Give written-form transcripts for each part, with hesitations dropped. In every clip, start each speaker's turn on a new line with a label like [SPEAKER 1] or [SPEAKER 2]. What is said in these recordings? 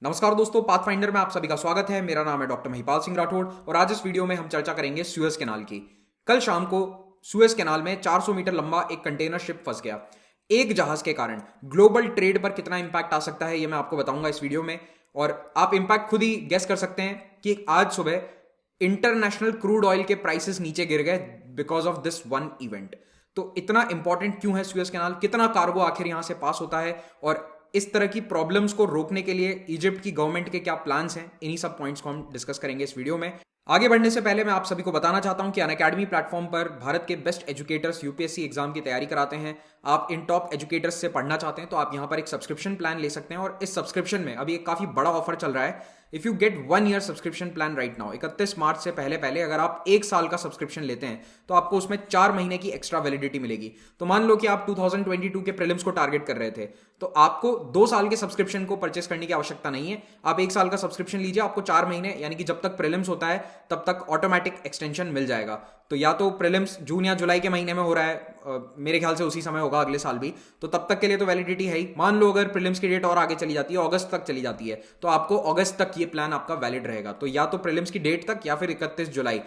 [SPEAKER 1] नमस्कार दोस्तों, पाथफाइंडर में आप सभी का स्वागत है। मेरा नाम है डॉक्टर महिपाल सिंह राठौड़ और आज इस वीडियो में हम चर्चा करेंगे सुएज कैनाल की। कल शाम को सुएज कैनाल में 400 मीटर लंबा एक कंटेनर शिप फंस गया। एक जहाज के कारण ग्लोबल ट्रेड पर कितना इंपैक्ट आ सकता है ये मैं आपको बताऊंगा इस वीडियो में। और आप इंपैक्ट खुद ही गेस कर सकते हैं कि आज सुबह इंटरनेशनल क्रूड ऑयल के प्राइसेस नीचे गिर गए because of this one event. तो इतना इंपॉर्टेंट क्यों है सुएज कैनाल, कितना कार्गो आखिर यहां से पास होता है और इस तरह की प्रॉब्लम्स को रोकने के लिए इजिप्ट की गवर्नमेंट के क्या प्लान्स हैं, इन्हीं सब पॉइंट्स को हम डिस्कस करेंगे इस वीडियो में। आगे बढ़ने से पहले मैं आप सभी को बताना चाहता हूं कि अनअकैडमी प्लेटफॉर्म पर भारत के बेस्ट एजुकेटर्स यूपीएससी एग्जाम की तैयारी कराते हैं। आप इन टॉप एजुकेटर्स से पढ़ना चाहते हैं तो आप यहां पर एक सब्सक्रिप्शन प्लान ले सकते हैं और इस सब्सक्रिप्शन में अभी एक काफी बड़ा ऑफर चल रहा है। If you get 1 year subscription plan right now, 31 मार्च से पहले पहले अगर आप 1 साल का सब्सक्रिप्शन लेते हैं तो आपको उसमें 4 महीने की एक्स्ट्रा वैलिडिटी मिलेगी। तो मान लो कि आप 2022 के प्रीलिम्स को टारगेट कर रहे थे तो आपको 2 साल के सब्सक्रिप्शन को परचेस करने की आवश्यकता नहीं है। आप 1 साल का सब्सक्रिप्शन लीजिए, आपको 4 महीने यानी कि जब तक प्रीलिम्स होता है तब तक ऑटोमेटिक एक्सटेंशन मिल जाएगा। तो या तो प्रीलिम्स जून या जुलाई के महीने में हो रहा है, मेरे ख्याल से उसी समय होगा अगले साल भी, तो तब तक के लिए तो वैलिडिटी है ही। मान लो अगर प्रीलिम्स की डेट और आगे चली जाती है, अगस्त तक चली जाती है, तो आपको अगस्त तक ये प्लान आपका वैलिड रहेगा। तो या तो प्रीलिम्स की डेट तक या फिर 31 जुलाई,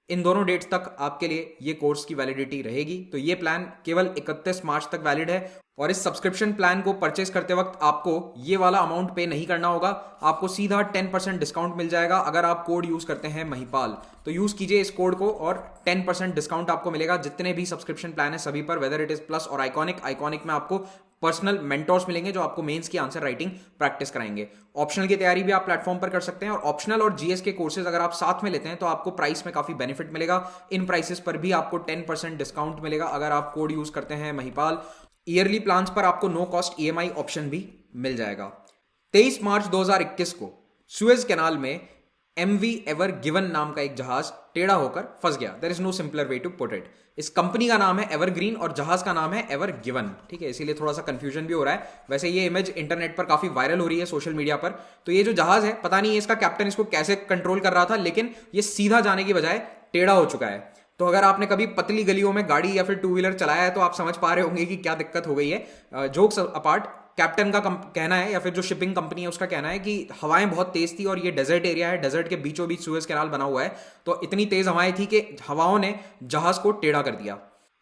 [SPEAKER 1] इन दोनों डेट्स तक आपके लिए ये कोर्स की वैलिडिटी रहेगी। तो ये प्लान केवल 31 मार्च तक वैलिड है और इस सब्सक्रिप्शन प्लान को परचेस करते वक्त आपको ये वाला अमाउंट पे नहीं करना होगा। आपको सीधा 10% डिस्काउंट मिल जाएगा अगर आप कोड यूज करते हैं महिपाल। तो यूज कीजिए इस कोड को और 10% डिस्काउंट आपको मिलेगा जितने भी सब्सक्रिप्शन प्लान है सभी पर, वेदर इट इज प्लस और आइकॉनिक में आपको पर्सनल मेंटोर्स मिलेंगे जो आपको मेंस की आंसर राइटिंग प्रैक्टिस कराएंगे। ऑप्शनल की तैयारी भी आप प्लेटफॉर्म पर कर सकते हैं और ऑप्शनल और जीएस के कोर्सेज अगर आप साथ में लेते हैं तो आपको प्राइस में काफी बेनिफिट मिलेगा। इन प्राइसेस पर भी आपको 10% डिस्काउंट मिलेगा अगर आप कोड यूज करते हैं महिपाल। ईयरली प्लान्स पर आपको नो कॉस्ट ईएमआई ऑप्शन भी मिल जाएगा। 23 मार्च 2021 को सुएज कैनाल में एमवी एवर गिवन नाम का एक जहाज टेढ़ा होकर फंस गया। There is no simpler way to put it. इस कंपनी का नाम है एवरग्रीन और जहाज का नाम है एवर गिवन, ठीक है, इसीलिए थोड़ा सा कंफ्यूजन भी हो रहा है। वैसे ये इमेज इंटरनेट पर काफी वायरल हो रही है सोशल मीडिया पर। तो ये जो जहाज है, पता नहीं इसका कैप्टन इसको कैसे कंट्रोल कर रहा था, लेकिन ये सीधा जाने की बजाय टेढ़ा हो चुका है। तो अगर आपने कभी पतली गलियों में गाड़ी या फिर टू व्हीलर चलाया है तो आप समझ पा रहे होंगे कि क्या दिक्कत हो गई है। जोक्स अपार्ट, कैप्टन का कहना है या फिर जो शिपिंग कंपनी है उसका कहना है कि हवाएं बहुत तेज थी और ये डेजर्ट एरिया है, डेजर्ट के बीचों बीच सुएज कैनाल बना हुआ है, तो इतनी तेज हवाएं थी कि हवाओं ने जहाज को टेढ़ा कर दिया।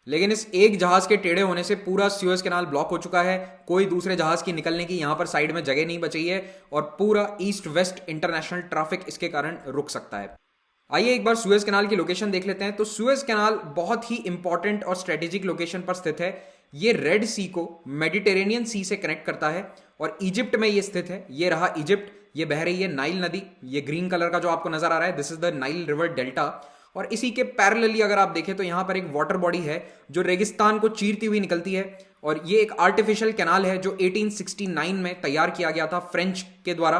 [SPEAKER 1] लेकिन इस एक जहाज के टेढ़े होने से पूरा सुएज कैनाल ब्लॉक हो चुका है। कोई दूसरे जहाज की निकलने की यहां पर साइड में जगह नहीं बची है और पूरा ईस्ट वेस्ट इंटरनेशनल ट्रैफिक इसके कारण रुक सकता है। आइए एक बार सुएज कैनाल की लोकेशन देख लेते हैं। तो सुएज कैनाल बहुत ही इंपॉर्टेंट और स्ट्रेटेजिक लोकेशन पर स्थित है। ये रेड सी को मेडिटेरेनियन सी से कनेक्ट करता है और इजिप्ट में ये स्थित है। ये रहा इजिप्ट, ये बह रही है नाइल नदी, ये ग्रीन कलर का जो आपको नजर आ रहा है, this is the Nile river delta. और इसी के पैरेलली अगर आप देखें तो यहां पर एक वाटर बॉडी है जो रेगिस्तान को चीरती हुई निकलती है और ये एक आर्टिफिशियल कैनाल है जो 1869 में तैयार किया गया था फ्रेंच के द्वारा।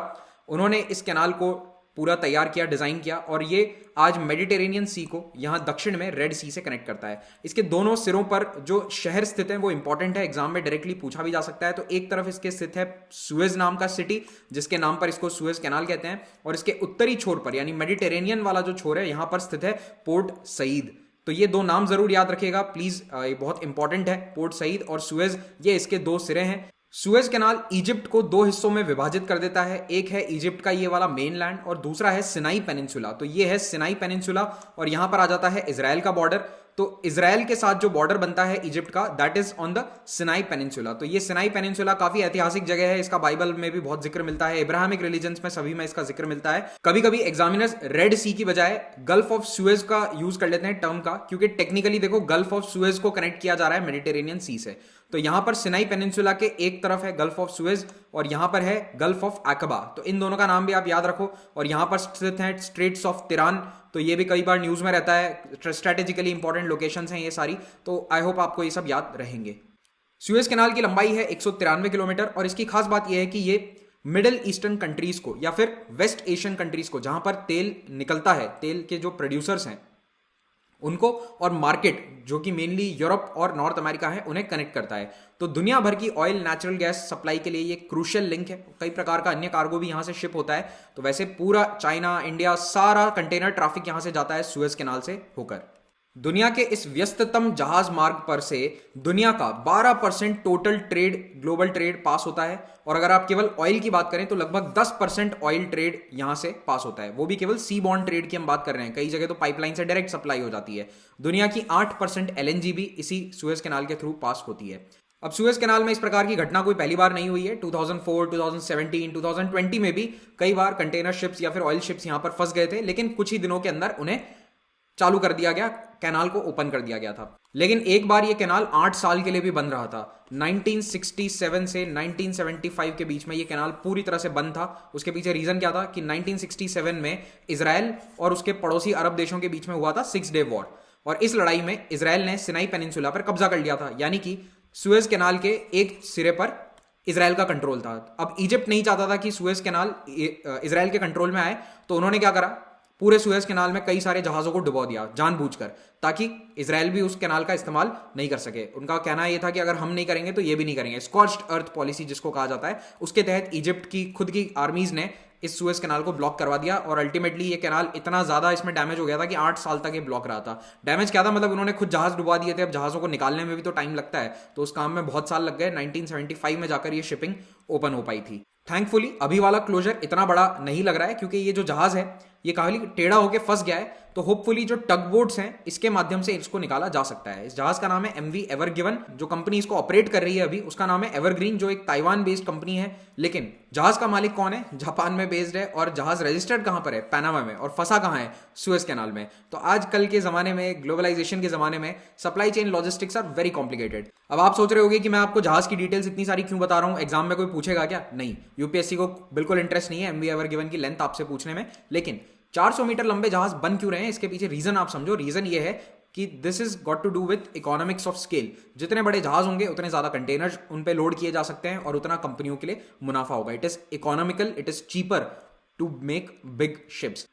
[SPEAKER 1] उन्होंने इस कैनाल को पूरा तैयार किया, डिजाइन किया और ये आज मेडिटेरेनियन सी को यहां दक्षिण में रेड सी से कनेक्ट करता है। इसके दोनों सिरों पर जो शहर स्थित है वो इंपॉर्टेंट है, एग्जाम में डायरेक्टली पूछा भी जा सकता है। तो एक तरफ इसके स्थित है सुएज नाम का सिटी जिसके नाम पर इसको सुएज कैनाल कहते हैं और इसके उत्तरी छोर पर यानी मेडिटेरेनियन वाला जो छोर है यहां पर स्थित है पोर्ट सईद। तो ये 2 नाम जरूर याद रखिएगा प्लीज, ये बहुत इंपॉर्टेंट है। पोर्ट सईद और सुएज, ये इसके 2 सिरे हैं। सुएज कैनाल इजिप्ट को 2 हिस्सों में विभाजित कर देता है। एक है इजिप्ट का ये वाला मेनलैंड और दूसरा है सिनाई पेनिनसुला। तो ये है सिनाई पेनिनसुला और यहां पर आ जाता है इजराइल का बॉर्डर। तो इजराइल के साथ जो बॉर्डर बनता है इजिप्ट का, that is on the Sinai peninsula. तो ये सिनाई पेनिनसुला काफी ऐतिहासिक जगह है, इसका बाइबल में भी बहुत जिक्र मिलता है, इब्राहिमिक रिलीजन्स में सभी में इसका जिक्र मिलता है। कभी कभी एग्जामिनर्स रेड सी की बजाय गल्फ ऑफ सुएज का यूज कर लेते हैं टर्म का, क्योंकि टेक्निकली देखो गल्फ ऑफ सुएज को कनेक्ट किया जा रहा है मेडिटेरेनियन सी से। तो यहां पर सिनाई पेनिनसुला के एक तरफ है गल्फ ऑफ सुएज और यहां पर है गल्फ ऑफ अकबा। तो इन दोनों का नाम भी आप याद रखो। और यहां पर स्थित है स्ट्रेट्स ऑफ तिरान, तो ये भी कई बार न्यूज में रहता है। स्ट्रेटेजिकली इंपॉर्टेंट लोकेशंस हैं ये सारी, तो आई होप आपको ये सब याद रहेंगे। सुएज कैनाल की लंबाई है 193 किलोमीटर और इसकी खास बात यह है कि ये मिडिल ईस्टर्न कंट्रीज को या फिर वेस्ट एशियन कंट्रीज को, जहां पर तेल निकलता है, तेल के जो प्रोड्यूसर्स हैं उनको, और मार्केट जो कि मेनली यूरोप और नॉर्थ अमेरिका है, उन्हें कनेक्ट करता है। तो दुनिया भर की ऑयल नेचुरल गैस सप्लाई के लिए ये क्रूशियल लिंक है। कई प्रकार का अन्य कार्गो भी यहां से शिप होता है। तो वैसे पूरा चाइना, इंडिया, सारा कंटेनर ट्रैफिक यहां से जाता है सुएज कैनाल से होकर। दुनिया के इस व्यस्ततम जहाज मार्ग पर से दुनिया का 12% टोटल ट्रेड, ग्लोबल ट्रेड पास होता है। और अगर आप केवल ऑयल की बात करें तो लगभग 10% ऑयल ट्रेड यहां से पास होता है, वो भी केवल सी बॉर्न ट्रेड की हम बात कर रहे हैं। कई जगह तो पाइपलाइन से डायरेक्ट सप्लाई हो जाती है। दुनिया की 8% एलएनजी भी इसी सुएज कैनाल के थ्रू पास होती है। अब सुएज कैनाल में इस प्रकार की घटना कोई पहली बार नहीं हुई है। 2004, 2017, 2020 में भी कई बार कंटेनर शिप्स या फिर ऑयल शिप्स यहां पर फंस गए थे, लेकिन कुछ ही दिनों के अंदर उन्हें चालू कर दिया गया, कैनाल को ओपन कर दिया गया था। लेकिन एक बार यह कैनाल 8 साल के लिए भी बंद रहा था। 1967 से 1975 के बीच में यह कैनाल पूरी तरह से बंद था। उसके पीछे रीजन क्या था कि 1967 में इजराइल और उसके पड़ोसी अरब देशों के बीच में हुआ था 6 डे वॉर, और इस लड़ाई में इजराइल ने सिनाई पेनिनसुला पर कब्जा कर लिया था, यानी कि सुएज कैनाल के एक सिरे पर इजराइल का कंट्रोल था। अब इजिप्ट नहीं चाहता था कि सुएज कैनाल इजराइल के कंट्रोल में आए, तो उन्होंने क्या करा, पूरे सुएज कैनाल में कई सारे जहाजों को डुबो दिया जानबूझकर, ताकि इजराइल भी उस कैनाल का इस्तेमाल नहीं कर सके। उनका कहना यह था कि अगर हम नहीं करेंगे तो ये भी नहीं करेंगे। स्कॉच्ड अर्थ पॉलिसी जिसको कहा जाता है, उसके तहत इजिप्ट की खुद की आर्मीज ने इस सुएज कैनाल को ब्लॉक करवा दिया, और अल्टीमेटली ये कैनाल इतना ज्यादा इसमें डैमेज हो गया था कि 8 साल तक ये ब्लॉक रहा था। डैमेज क्या था, मतलब उन्होंने खुद जहाज डुबा दिए थे। अब जहाजों को निकालने में भी तो टाइम लगता है, तो उस काम में बहुत साल लग गए। 1975 में जाकर ये शिपिंग ओपन हो पाई थी। थैंकफुली अभी वाला क्लोजर इतना बड़ा नहीं लग रहा है, क्योंकि ये जो जहाज है ये काफी टेढ़ा होकर फंस गया है, तो होपफुली जो टग बोट्स हैं इसके माध्यम से इसको निकाला जा सकता है। इस जहाज का नाम है एमवी एवर गिवन। जो कंपनी इसको ऑपरेट कर रही है अभी, उसका नाम है एवरग्रीन, जो एक ताइवान बेस्ड कंपनी है। लेकिन जहाज का मालिक कौन है? जापान में बेस्ड है। और जहाज रजिस्टर्ड कहां पर है? पनामा में। और फंसा कहां है? सुएज कैनाल में। तो आजकल के जमाने में, ग्लोबलाइजेशन के जमाने में, supply chain logistics are very complicated. अब आप सोच रहे होंगे कि मैं आपको जहाज की डिटेल्स इतनी सारी क्यों बता रहा हूं, एग्जाम में कोई पूछेगा क्या? नहीं, यूपीएससी को बिल्कुल इंटरेस्ट नहीं है एमवी एवर गिवन की लेंथ आपसे पूछने में। लेकिन 400 मीटर लंबे जहाज बन क्यों रहे हैं, इसके पीछे रीजन आप समझो। रीजन ये है कि this is got to do with economics of scale. जितने बड़े जहाज होंगे उतने ज्यादा कंटेनर उन पे लोड किए जा सकते हैं, और उतना कंपनियों के लिए मुनाफा होगा। It is economical, it is cheaper to make big ships.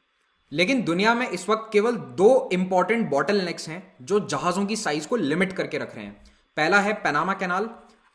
[SPEAKER 1] लेकिन दुनिया में इस वक्त केवल 2 इंपॉर्टेंट बॉटल नेक्स हैं जो जहाजों की साइज को लिमिट करके रख रहे हैं। पहला है पनामा कैनाल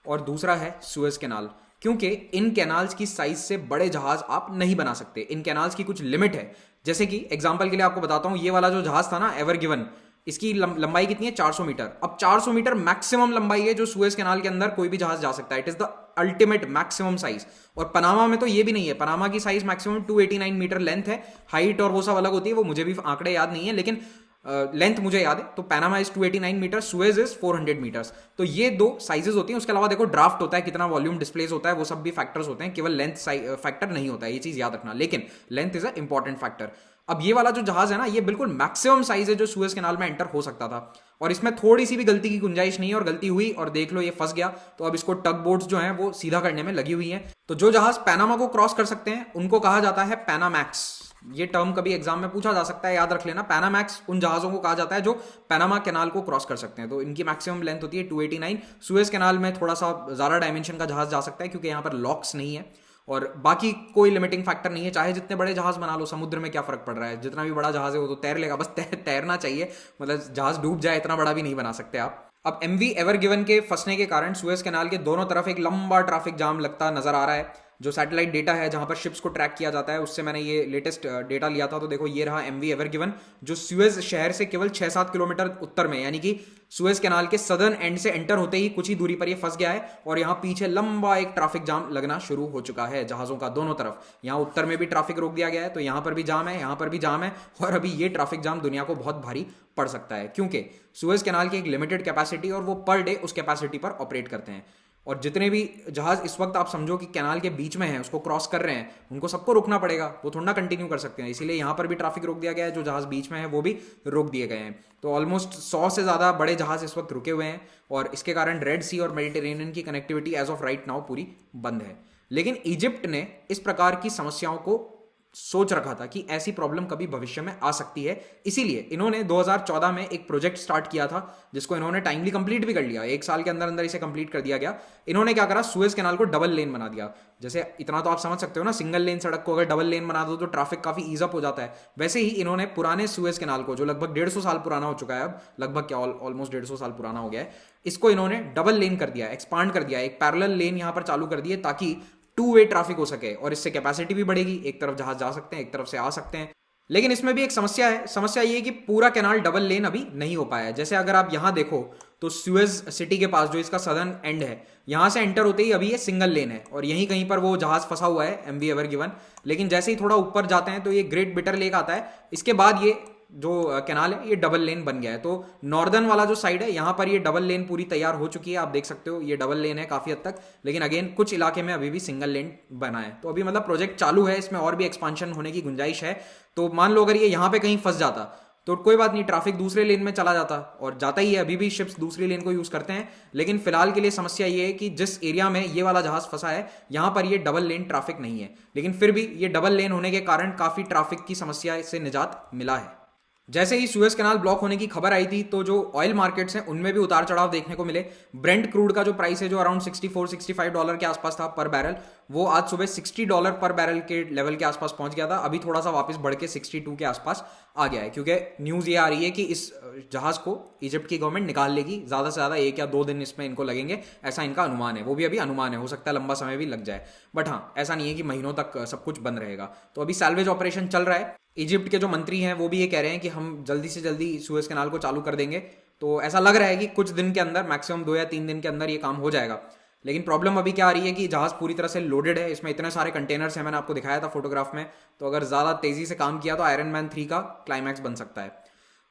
[SPEAKER 1] और दूसरा है सुएज कैनाल। क्योंकि इन कैनाल्स की साइज से बड़े जहाज आप नहीं बना सकते, इन कैनाल्स की कुछ लिमिट है। जैसे कि एग्जांपल के लिए आपको बताता हूं, ये वाला जो जहाज था ना एवर गिवन, इसकी लंबाई कितनी है? 400 मीटर। अब 400 मीटर मैक्सिमम लंबाई है जो सुएज कैनाल के अंदर कोई भी जहाज जा सकता है। It is the ultimate maximum size. और पनामा में तो ये भी नहीं है। पनामा की साइज मैक्सिमम 289 मीटर लेंथ है। हाइट और वो सब अलग होती है, वो मुझे भी आंकड़े याद नहीं है, लेकिन लेंथ मुझे याद है। तो Panama is 289 metre, Suez is 400 metres. तो ये 2 साइजेस होती हैं। उसके अलावा देखो ड्राफ्ट होता है, कितना वॉल्यूम डिस्प्लेस होता है, वो सब भी फैक्टर्स होते हैं। केवल लेंथ फैक्टर नहीं होता है, ये चीज याद रखना। लेकिन length is a important factor. अब ये वाला जो जहाज है ना, ये बिल्कुल मैक्सिमम साइज है जो सुएज कैनाल में एंटर हो सकता था, और इसमें थोड़ी सी भी गलती की गुंजाइश नहीं है। और गलती हुई और देख लो ये फंस गया, तो अब इसको टग बोट्स जो हैं वो सीधा करने में लगी हुई हैं। तो जो जहाज पैनामा को क्रॉस कर सकते हैं उनको कहा जाता है पैनामैक्स। ये टर्म कभी एग्जाम में पूछा जा सकता है, याद रख लेना। पैनामैक्स उन जहाजों को कहा जाता है जो पैनामा कैनाल को क्रॉस कर सकते हैं। तो इनकी मैक्सिमम लेंथ होती है 289। सुएज कैनाल में थोड़ा सा ज्यादा डायमेंशन का जहाज जा सकता है, क्योंकि यहाँ पर लॉक्स नहीं है, और बाकी कोई लिमिटिंग फैक्टर नहीं है। चाहे जितने बड़े जहाज बना लो, समुद्र में क्या फर्क पड़ रहा है, जितना भी बड़ा जहाज है वो तो तैर लेगा, बस तैरना चाहिए। मतलब जहाज डूब जाए इतना बड़ा भी नहीं बना सकते आप। अब एमवी एवर गिवन के फंसने के कारण सुएज कैनाल के दोनों तरफ एक लंबा ट्रैफिक जाम लगता नजर आ रहा है। जो सैटेलाइट डेटा है जहां पर शिप्स को ट्रैक किया जाता है, उससे मैंने ये लेटेस्ट डेटा लिया था। तो देखो ये रहा एमवी एवर गिवन, जो सुएज शहर से केवल 6-7 किलोमीटर उत्तर में, यानी कि सुएज कैनाल के सदर्न एंड से एंटर होते ही कुछ ही दूरी पर ये फंस गया है। और यहाँ पीछे लंबा एक ट्रैफिक जाम लगना शुरू हो चुका है जहाजों का दोनों तरफ। यहाँ उत्तर में भी ट्रैफिक रोक दिया गया है, तो यहाँ पर भी जाम है, यहाँ पर भी जाम है। और अभी ये ट्रैफिक जाम दुनिया को बहुत भारी पड़ सकता है, क्योंकि सुएज कैनाल की एक लिमिटेड कैपेसिटी, और वो पर डे उस कैपेसिटी पर ऑपरेट करते हैं। और जितने भी जहाज इस वक्त आप समझो कि कैनाल के बीच में हैं, उसको क्रॉस कर रहे हैं, उनको सबको रुकना पड़ेगा, वो थोड़ा ना कंटिन्यू कर सकते हैं। इसीलिए यहाँ पर भी ट्रैफिक रोक दिया गया है। जो जहाज बीच में है वो भी रोक दिए गए हैं। तो ऑलमोस्ट 100 से ज्यादा बड़े जहाज इस वक्त रुके हुए हैं, और इसके कारण रेड सी और मेडिटेरेनियन की connectivity as of right now पूरी बंद है। लेकिन इजिप्ट ने इस प्रकार की समस्याओं को सोच रखा था कि ऐसी प्रॉब्लम कभी भविष्य में आ सकती है। इसीलिए इन्होंने 2014 में एक प्रोजेक्ट स्टार्ट किया था, जिसको इन्होंने टाइमली कंप्लीट भी कर लिया। 1 साल के अंदर अंदर इसे कंप्लीट कर दिया गया। इन्होंने क्या करा, सुएज कैनाल को डबल लेन बना दिया। जैसे इतना तो आप समझ सकते हो ना, सिंगल लेन सड़क को अगर डबल लेन बना दो तो ट्रैफिक काफी ईज अप हो जाता है। वैसे ही इन्होंने पुराने सुएज कैनाल को, जो लगभग 150 साल पुराना हो चुका है, अब लगभग क्या ऑलमोस्ट 150 साल पुराना हो गया है, इसको इन्होंने डबल लेन कर दिया, एक्सपांड कर दिया, एक पैरेलल लेन यहां पर चालू कर दिए, ताकि 2 वे ट्रैफिक हो सके। और इससे कैपेसिटी भी बढ़ेगी, एक तरफ जहाज जा सकते हैं, एक तरफ से आ सकते हैं। लेकिन इसमें भी एक समस्या है। समस्या ये है कि पूरा कैनाल डबल लेन अभी नहीं हो पाया है। जैसे अगर आप यहां देखो तो सुएज सिटी के पास जो इसका सदर्न एंड है, यहां से एंटर होते ही अभी ये सिंगल लेन है और यहीं कहीं पर वो जहाज फंसा हुआ है एमवी एवर गिवन। लेकिन जैसे ही थोड़ा ऊपर जाते हैं तो ये ग्रेट बिटर लेक आता है, इसके बाद ये जो कैनाल है ये डबल लेन बन गया है। तो नॉर्दर्न वाला जो साइड है यहाँ पर ये डबल लेन पूरी तैयार हो चुकी है, आप देख सकते हो ये डबल लेन है काफी हद तक। लेकिन अगेन कुछ इलाके में अभी भी सिंगल लेन बना है। तो अभी मतलब प्रोजेक्ट चालू है, इसमें और भी एक्सपांशन होने की गुंजाइश है। तो मान लो अगर ये यहाँ पे कहीं फंस जाता तो कोई बात नहीं, ट्रैफिक दूसरे लेन में चला जाता और जाता ही है, अभी भी शिप्स दूसरी लेन को यूज करते हैं। लेकिन फिलहाल के लिए समस्या ये है कि जिस एरिया में ये वाला जहाज फंसा है यहां पर ये डबल लेन ट्रैफिक नहीं है। लेकिन फिर भी ये डबल लेन होने के कारण काफी ट्रैफिक की समस्या से निजात मिला है। जैसे ही सुएज कैनाल ब्लॉक होने की खबर आई थी तो जो ऑयल मार्केट्स हैं उनमें भी उतार चढ़ाव देखने को मिले। ब्रेंट क्रूड का जो प्राइस है जो अराउंड $64-65 के आसपास था पर बैरल, वो आज सुबह $60 पर बैरल के लेवल के आसपास पहुंच गया था। अभी थोड़ा सा वापस बढ़ के 62 के आसपास आ गया है, क्योंकि न्यूज ये आ रही है कि इस जहाज को इजिप्ट की गवर्नमेंट निकाल लेगी। ज्यादा से ज्यादा 1 या 2 दिन इसमें इनको लगेंगे, ऐसा इनका अनुमान है। वो भी अभी अनुमान है, हो सकता है लंबा समय भी लग जाए, बट हाँ ऐसा नहीं है कि महीनों तक सब कुछ बंद रहेगा। तो अभी सैल्वेज ऑपरेशन चल रहा है। इजिप्ट के जो मंत्री हैं वो भी ये कह रहे हैं कि हम जल्दी से जल्दी सुएज कैनाल को चालू कर देंगे। तो ऐसा लग रहा है कि कुछ दिन के अंदर, मैक्सिमम 2 या 3 दिन के अंदर ये काम हो जाएगा। लेकिन प्रॉब्लम अभी क्या आ रही है कि जहाज पूरी तरह से लोडेड है, इसमें इतने सारे कंटेनर्स हैं, मैंने आपको दिखाया था फोटोग्राफ में। तो अगर ज्यादा तेजी से काम किया तो आयरन मैन 3 का क्लाइमैक्स बन सकता है।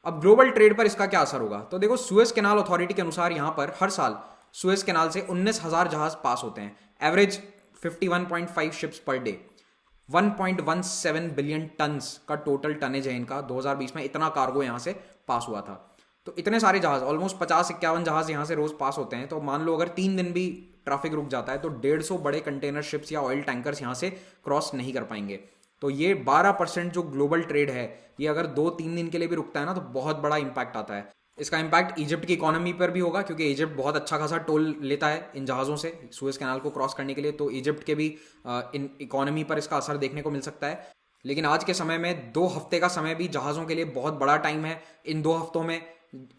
[SPEAKER 1] अब ग्लोबल ट्रेड पर इसका क्या असर होगा? तो देखो, सुएज कैनाल अथॉरिटी के अनुसार यहाँ पर हर साल सुएज कैनाल से 19,000 जहाज पास होते हैं, average 51.5 ships per day. 1.17 billion turns का टोटल टनेज है इनका। 2020 में इतना कार्गो यहाँ से पास हुआ था। तो इतने सारे जहाज, ऑलमोस्ट 50-51 जहाज यहाँ से रोज पास होते हैं। तो मान लो अगर 3 दिन भी ट्रैफिक रुक जाता है तो 150 बड़े कंटेनर शिप्स या ऑयल टैंकर्स यहाँ से क्रॉस नहीं कर पाएंगे। तो ये 12% जो ग्लोबल ट्रेड है, ये अगर 2-3 दिन के लिए भी रुकता है ना तो बहुत बड़ा इंपैक्ट आता है। इसका इंपैक्ट इजिप्ट की इकोनॉमी पर भी होगा, क्योंकि इजिप्ट बहुत अच्छा खासा टोल लेता है इन जहाज़ों से सुएज कैनाल को क्रॉस करने के लिए। तो इजिप्ट के भी इन इकोनॉमी पर इसका असर देखने को मिल सकता है। लेकिन आज के समय में 2 हफ्ते का समय भी जहाज़ों के लिए बहुत बड़ा टाइम है। इन 2 हफ्तों में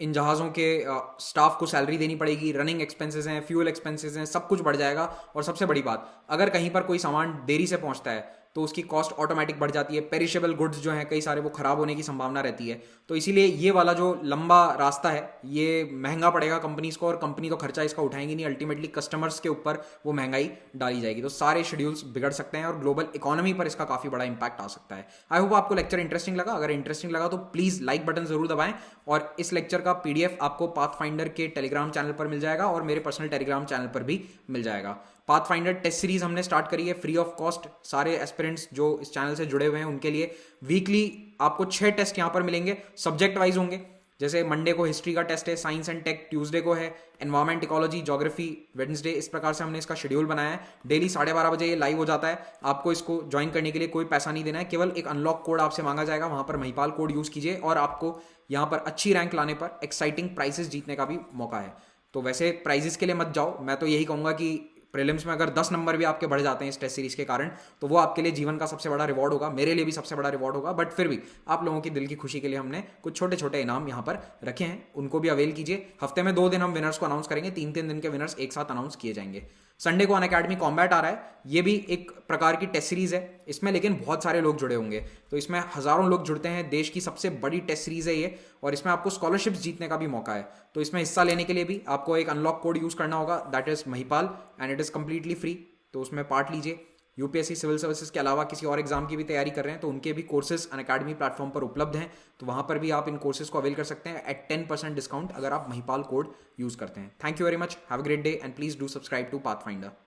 [SPEAKER 1] इन जहाज़ों के स्टाफ को सैलरी देनी पड़ेगी, रनिंग एक्सपेंसेस हैं, फ्यूल एक्सपेंसेस हैं, सब कुछ बढ़ जाएगा। और सबसे बड़ी बात, अगर कहीं पर कोई सामान देरी से पहुंचता है तो उसकी कॉस्ट ऑटोमेटिक बढ़ जाती है। पेरिशेबल गुड्स जो हैं कई सारे, वो खराब होने की संभावना रहती है। तो इसीलिए ये वाला जो लंबा रास्ता है ये महंगा पड़ेगा कंपनीज को, और कंपनी तो खर्चा इसका उठाएंगी नहीं, अल्टीमेटली कस्टमर्स के ऊपर वो महंगाई डाली जाएगी। तो सारे शेड्यूल्स बिगड़ सकते हैं और ग्लोबल इकोनॉमी पर इसका काफी बड़ा इंपैक्ट आ सकता है। आई होप आपको लेक्चर इंटरेस्टिंग लगा। अगर इंटरेस्टिंग लगा तो प्लीज लाइक बटन जरूर दबाएं, और इस लेक्चर का PDF आपको पाथफाइंडर के टेलीग्राम चैनल पर मिल जाएगा और मेरे पर्सनल टेलीग्राम चैनल पर भी मिल जाएगा। पाथफाइंडर टेस्ट सीरीज हमने स्टार्ट करी है फ्री ऑफ कॉस्ट। सारे एस्पिरेंट्स जो इस चैनल से जुड़े हुए हैं उनके लिए वीकली आपको 6 टेस्ट यहाँ पर मिलेंगे, सब्जेक्ट वाइज होंगे। जैसे मंडे को हिस्ट्री का टेस्ट है, साइंस एंड टेक ट्यूसडे को है, एनवायरमेंट इकोलॉजी ज्योग्राफी वेडनेसडे। इस प्रकार से हमने इसका शेड्यूल बनाया है। डेली 12:30 बजे ये लाइव हो जाता है। आपको इसको ज्वाइन करने के लिए कोई पैसा नहीं देना है, केवल एक अनलॉक कोड आपसे मांगा जाएगा, वहां पर महिपाल कोड यूज कीजिए और आपको यहाँ पर अच्छी रैंक लाने पर एक्साइटिंग प्राइजेस जीतने का भी मौका है। तो वैसे प्राइजेस के लिए मत जाओ, मैं तो यही कहूंगा कि प्रीलिम्स में अगर 10 नंबर भी आपके बढ़ जाते हैं इस टेस्ट सीरीज के कारण तो वो आपके लिए जीवन का सबसे बड़ा रिवॉर्ड होगा, मेरे लिए भी सबसे बड़ा रिवॉर्ड होगा। बट फिर भी आप लोगों की दिल की खुशी के लिए हमने कुछ छोटे छोटे इनाम यहाँ पर रखे हैं, उनको भी अवेल कीजिए। हफ्ते में 2 दिन हम विनर्स को अनाउंस करेंगे, 3-3 दिन के विनर्स एक साथ अनाउंस किए जाएंगे। संडे को अनअकैडमी कॉम्बैट आ रहा है, ये भी एक प्रकार की टेस्ट सीरीज है। इसमें लेकिन बहुत सारे लोग जुड़े होंगे, तो इसमें हजारों लोग जुड़ते हैं। देश की सबसे बड़ी टेस्ट सीरीज है ये, और इसमें आपको स्कॉलरशिप्स जीतने का भी मौका है। तो इसमें हिस्सा लेने के लिए भी आपको एक अनलॉक कोड यूज करना होगा, that is Mahipal, and it is completely free. तो उसमें पार्ट लीजिए। यूपीएससी सिविल सर्विसेज के अलावा किसी और एग्जाम की भी तैयारी कर रहे हैं तो उनके भी कोर्सेज अनअकैडमी प्लेटफॉर्म पर उपलब्ध हैं, तो वहां पर भी आप इन कोर्सेज को अवेल कर सकते हैं एट 10% डिस्काउंट अगर आप महिपाल कोड यूज करते हैं। Thank you very much, have a great day and please do subscribe to pathfinder.